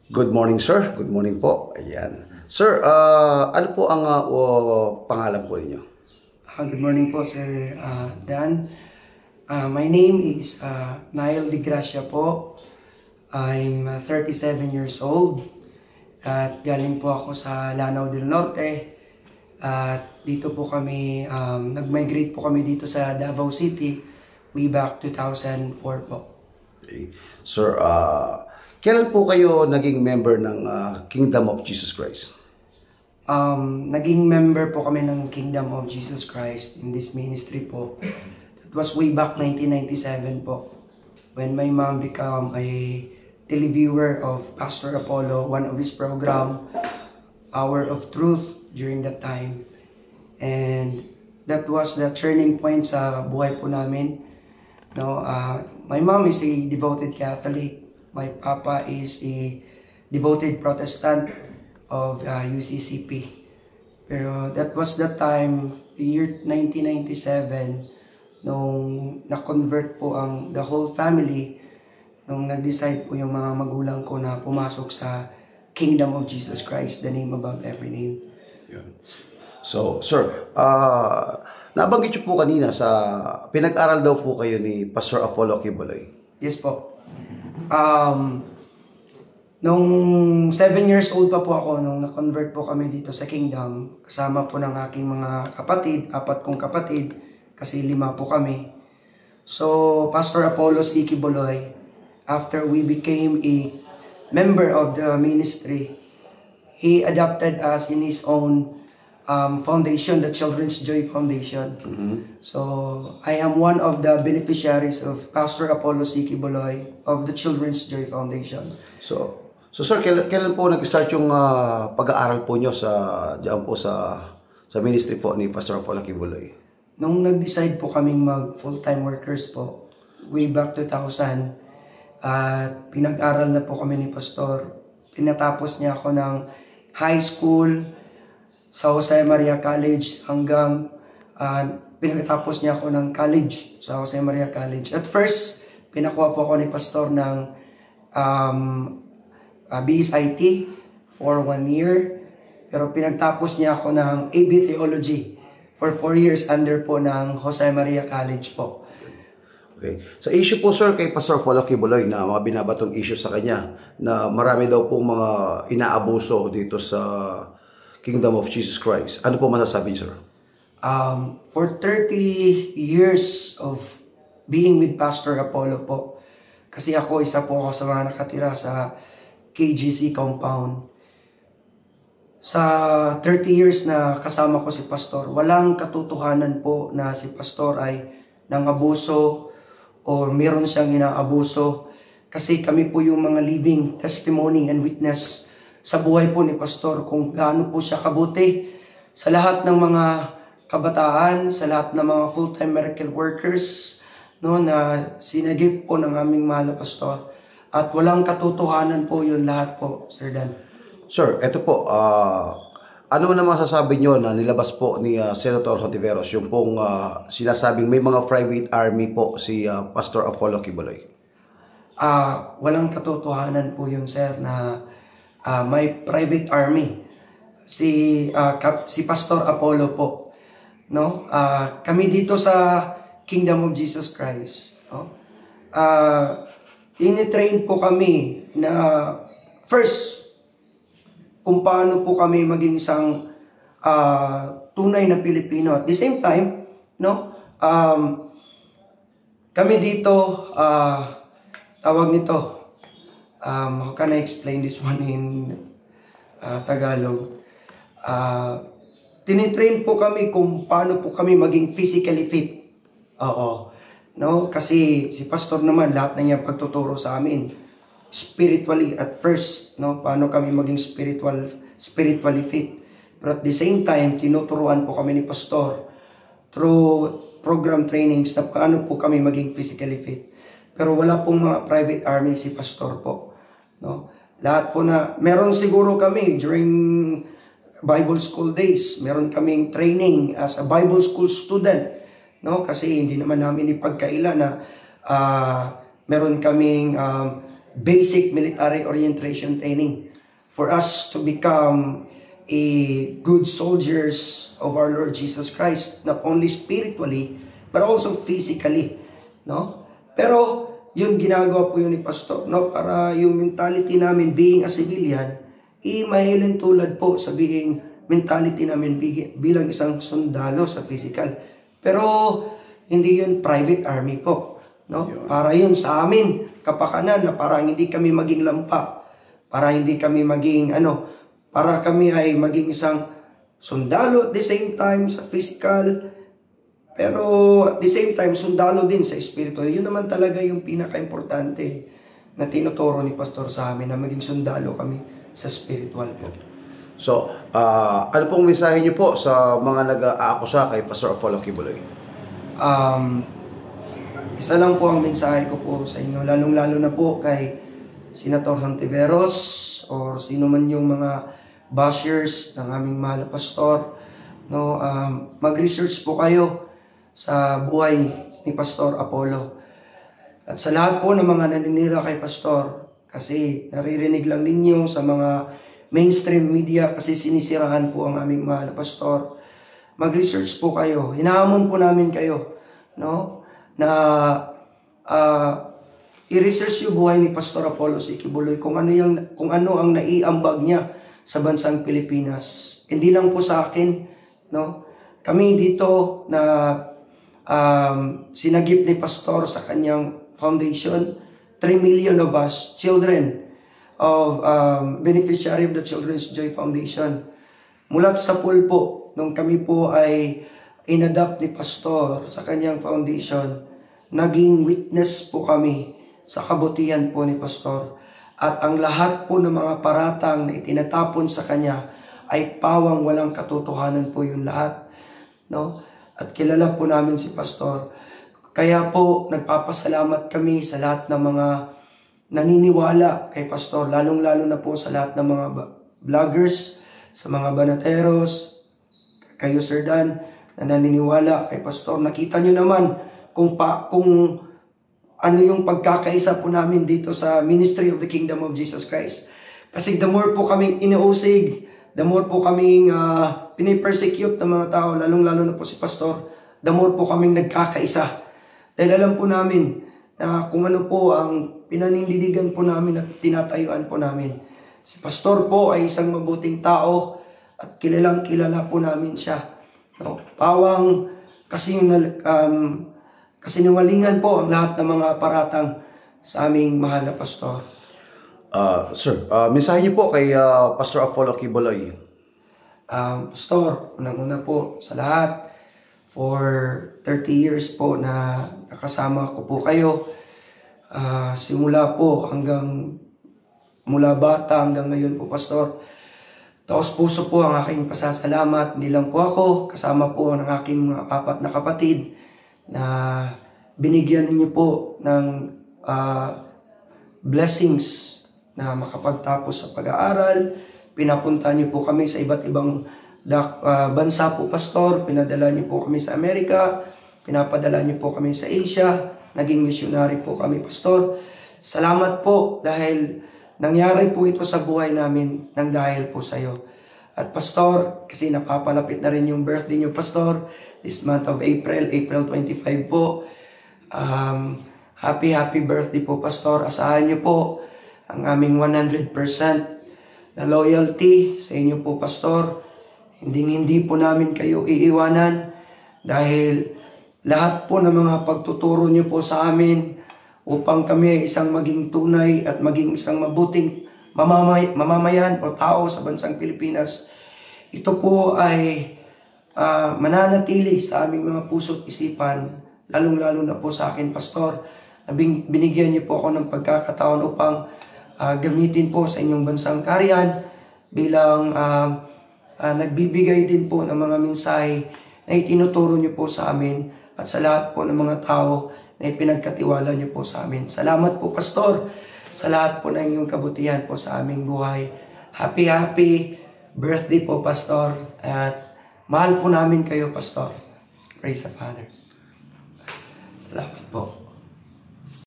Good morning, sir. Good morning po. Ayan. Sir, ano po ang pangalan po ninyo? Good morning po, Sir Dan. My name is Nael De Gracia po. I'm 37 years old. At galing po ako sa Lanao del Norte. At dito po kami, nag-migrate po kami dito sa Davao City way back 2004 po. Okay. Sir, kailan po kayo naging member ng Kingdom of Jesus Christ? Naging member po kami ng Kingdom of Jesus Christ in this ministry po. It was way back 1997 po, when my mom became a televiewer of Pastor Apollo, one of his program, Hour of Truth, during that time. And that was the turning point sa buhay po namin. No, my mom is a devoted Catholic. My papa is a devoted Protestant of UCCP. Pero that was the time, the year 1997, nung na-convert po the whole family, nung nag-decide po yung mga magulang ko na pumasok sa Kingdom of Jesus Christ, the name above every name. Yun. So, sir, nabanggit niyo po kanina sa pinag-aral daw po kayo ni Pastor Apollo Quiboloy. Yes po. Nung 7 years old pa po ako, nung na-convert po kami dito sa Kingdom, kasama po ng aking mga kapatid, 4 kong kapatid, kasi 5 po kami. So, Pastor Apollo C. Quiboloy, after we became a member of the ministry, he adopted us in his own foundation, the Children's Joy Foundation. So, I am one of the beneficiaries of Pastor Apollo C. Quiboloy of the Children's Joy Foundation. So sir, kailan po nag-start yung pag-aaral po nyo diyan po sa ministry po ni Pastor Apollo Quiboloy? Nung nag-decide po kaming mag-full-time workers po, way back 2000, at pinag-aral na po kami ni Pastor. Pinatapos niya ako ng high school sa Jose Maria College hanggang pinatapos niya ako ng college sa Jose Maria College. At first, pinakuha po ako ni Pastor ng BSIT for 1 year. Pero pinagtapos niya ako ng AB Theology for 4 years under po ng Jose Maria College po. Okay. Sa issue po, sir, kay Pastor Apollo Quiboloy na mga binabatong issue sa kanya na marami daw pong mga inaabuso dito sa Kingdom of Jesus Christ. Ano po masasabi niyo, sir? For 30 years of being with Pastor Apollo po, kasi isa po ako sa mga nakatira sa KGC compound. Sa 30 years na kasama ko si Pastor, walang katotohanan po na si Pastor ay nangabuso o meron siyang inaabuso. Kasi kami po yung mga living testimony and witness sa buhay po ni Pastor kung gaano po siya kabuti sa lahat ng mga kabataan, sa lahat ng mga full-time miracle workers, no, na sinagip po ng aming mahal na Pastor. At walang katotohanan po yun lahat po, Sir Dan. Sir, eto po, ano na masasabi nyo na nilabas po ni Senator Hontiveros, yung pong sinasabing may mga private army po si Pastor Apollo Quiboloy? Walang katotohanan po yun, sir, na may private army si Pastor Apollo po, no? Kami dito sa Kingdom of Jesus Christ, no? Tinitrain po kami na first kung paano po kami maging isang tunay na Pilipino. At the same time, no, kami dito, tawag nito, how can I explain this one in Tagalog? Tinitrain po kami kung paano po kami maging physically fit. Oo. No? Kasi si Pastor naman, lahat na niya pagtuturo sa amin. Spiritually at first, no? Paano kami maging spiritually fit. But at the same time, tinuturuan po kami ni Pastor through program trainings na paano po kami maging physically fit. Pero wala pong mga private army si Pastor po, no? Lahat po na, meron siguro kami during Bible school days, meron kaming training as a Bible school student, no? Kasi hindi naman namin ipagkaila na meron kaming basic military orientation training for us to become a good soldiers of our Lord Jesus Christ, not only spiritually but also physically, no? Pero yun, ginagawa po yun ni Pastor, no, para yung mentality namin being a civilian mahilin tulad po sa being mentality namin bilang isang sundalo sa physical. Pero hindi yun private army po, no? Para yun sa amin kapakanan, na para hindi kami maging lampa, para hindi kami maging para kami ay maging isang sundalo at the same time sa physical, pero at the same time sundalo din sa spiritual. Yun naman talaga yung pinaka-importante na tinuturo ni Pastor sa amin, na maging sundalo kami sa spiritual po. So, ano pong mensahe niyo po sa mga nag-aakusa kay Pastor Apollo Quiboloy? Isa lang po ang mensahe ko po sa inyo, lalong-lalo na po kay Senator Hontiveros or sino man yung mga bashers ng aming mahal na pastor, no? Mag-research po kayo sa buhay ni Pastor Apollo. At sa lahat po ng mga naninira kay Pastor, kasi naririnig lang ninyo sa mga mainstream media kasi sinisirahan po ang aming mahal na pastor, mag-research po kayo. Hinahamon po namin kayo, no? Na i-research yung buhay ni Pastor Apollo C. Quiboloy, kung ano ang naiambag niya sa bansang Pilipinas. Hindi lang po sa akin, no? Kami dito na sinagip ni Pastor sa kanyang foundation, 3 million of us, children of beneficiary of the Children's Joy Foundation. Mulat sa pool po, nung kami po ay inadapt ni Pastor sa kanyang foundation, naging witness po kami sa kabutihan po ni Pastor. At ang lahat po ng mga paratang na itinatapon sa kanya ay pawang walang katotohanan po yung lahat, no? At kilala po namin si Pastor. Kaya po nagpapasalamat kami sa lahat ng mga naniniwala kay Pastor, lalong-lalo na po sa lahat ng mga vloggers, sa mga banateros, kayo Sir Dan, na naniniwala kay Pastor. Nakita nyo naman kung ano yung pagkakaisa po namin dito sa Ministry of the Kingdom of Jesus Christ. Kasi the more po kaming iniusig, the more po kaming pinipersecute ng mga tao, lalong-lalo na po si Pastor, the more po kaming nagkakaisa. Dahil alam po namin na kung ano po ang pinanindidigan po namin at tinatayuan po namin. Si Pastor po ay isang mabuting tao at kilalang-kilala po namin siya, no? Pawang kasinungalingan po ang lahat ng mga paratang sa aming mahal na Pastor. Sir, mensahe niyo po kay Pastor Apollo Quiboloy. Pastor, unang-una po sa lahat, for 30 years po na nakasama ko po kayo, simula po mula bata hanggang ngayon po, Pastor. Taos puso po ang aking pasasalamat, hindi lang po ako, kasama po ng aking mga 4 na kapatid na binigyan niyo po ng blessings na makapagtapos sa pag-aaral. Pinapunta niyo po kami sa iba't ibang bansa po, Pastor. Pinadala niyo po kami sa Amerika, pinapadala niyo po kami sa Asia, naging missionary po kami, Pastor. Salamat po dahil nangyari po ito sa buhay namin nang dahil po sa iyo. At Pastor, kasi napapalapit na rin yung birthday niyo, Pastor, this month of April 25 po. Happy birthday po, Pastor. Asahan niyo po ang aming 100% na loyalty sa inyo po, Pastor. Hindi po namin kayo iiwanan dahil lahat po ng mga pagtuturo niyo po sa amin upang kami isang maging tunay at maging isang mabuting mamamayan o tao sa bansang Pilipinas. Ito po ay mananatili sa aming mga puso't isipan, lalong-lalo na po sa akin, Pastor. Binigyan niyo po ako ng pagkakataon upang gamitin po sa inyong bansang kaharian bilang nagbibigay din po ng mga mensahe na itinuturo niyo po sa amin at sa lahat po ng mga tao na ipinagkatiwala niyo po sa amin. Salamat po, Pastor, sa lahat po ng inyong kabutihan po sa aming buhay. Happy birthday po, Pastor. At mahal po namin kayo, Pastor. Praise the Father. Salamat po.